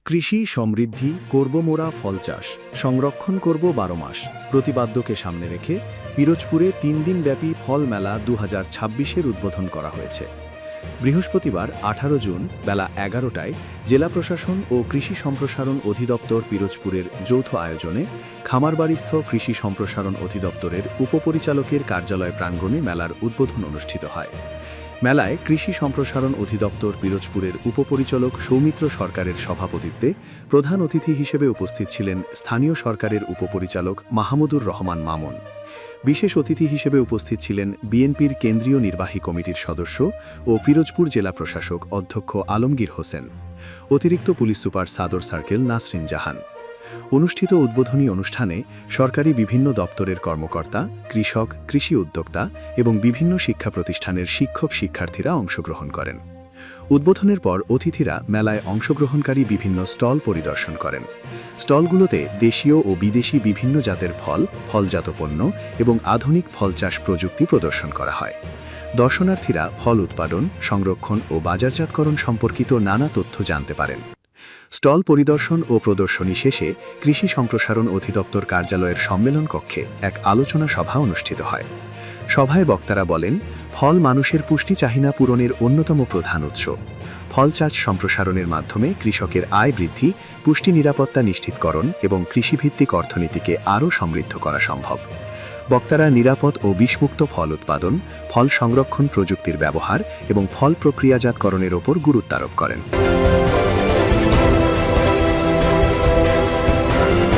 কৃষি সমৃদ্ধি করব মোরা ফল চাষ সংরক্ষণ করব ১২ মাস প্রতিপাদ্যকে সামনে রেখে পিরোজপুরে ৩ দিনব্যাপী ফল মেলা ২০২৬-এর উদ্বোধন করা হয়েছে। বৃহস্পতিবার ১৮ জুন বেলা ১১টায় জেলা প্রশাসন ও কৃষি সম্প্রসারণ অধিদপ্তর পিরোজপুরের যৌথ আয়োজনে খামারবাড়িস্থ কৃষি সম্প্রসারণ অধিদপ্তরের উপপরিচালকের কার্যালয় প্রাঙ্গণে মেলার উদ্বোধন অনুষ্ঠিত হয়। মেলায় কৃষি সম্প্রসারণ অধিদপ্তর পিরোজপুরের উপপরিচালক সৌমিত্র সরকারের সভাপতিত্বে প্রধান অতিথি হিসেবে উপস্থিত ছিলেন স্থানীয় সরকারের উপপরিচালক মাহমুদুর রহমান মামুন। বিশেষ অতিথি হিসেবে উপস্থিত ছিলেন বিএনপির কেন্দ্রীয় নির্বাহী কমিটির সদস্য ও পিরোজপুর জেলা প্রশাসক অধ্যক্ষ আলমগীর হোসেন, অতিরিক্ত পুলিশ সুপার সাদর সার্কেল নাসরিন জাহান। অনুষ্ঠিত উদ্বোধনী অনুষ্ঠানে সরকারি বিভিন্ন দপ্তরের কর্মকর্তা, কৃষক, কৃষি উদ্যোক্তা এবং বিভিন্ন শিক্ষা প্রতিষ্ঠানের শিক্ষক শিক্ষার্থীরা অংশগ্রহণ করেন। উদ্বোধনের পর অতিথিরা মেলায় অংশগ্রহণকারী বিভিন্ন স্টল পরিদর্শন করেন। স্টলগুলোতে দেশীয় ও বিদেশি বিভিন্ন জাতের ফল, ফলজাত পণ্য এবং আধুনিক ফল চাষ প্রযুক্তি প্রদর্শন করা হয়। দর্শনার্থীরা ফল উৎপাদন, সংরক্ষণ ও বাজারজাতকরণ সম্পর্কিত নানা তথ্য জানতে পারেন। স্টল পরিদর্শন ও প্রদর্শনী শেষে কৃষি সম্প্রসারণ অধিদপ্তর কার্যালয়ের সম্মেলন কক্ষে এক আলোচনা সভা অনুষ্ঠিত হয়। সভায় বক্তারা বলেন, ফল মানুষের পুষ্টি চাহিদা পূরণের অন্যতম প্রধান উৎস। ফল চাষ সম্প্রসারণের মাধ্যমে কৃষকের আয় বৃদ্ধি, পুষ্টি নিরাপত্তা নিশ্চিতকরণ এবং কৃষিভিত্তিক অর্থনীতিকে আরও সমৃদ্ধ করা সম্ভব। বক্তারা নিরাপদ ও বিষমুক্ত ফল উৎপাদন, ফল সংরক্ষণ প্রযুক্তির ব্যবহার এবং ফল প্রক্রিয়াজাতকরণের ওপর গুরুত্বারোপ করেন।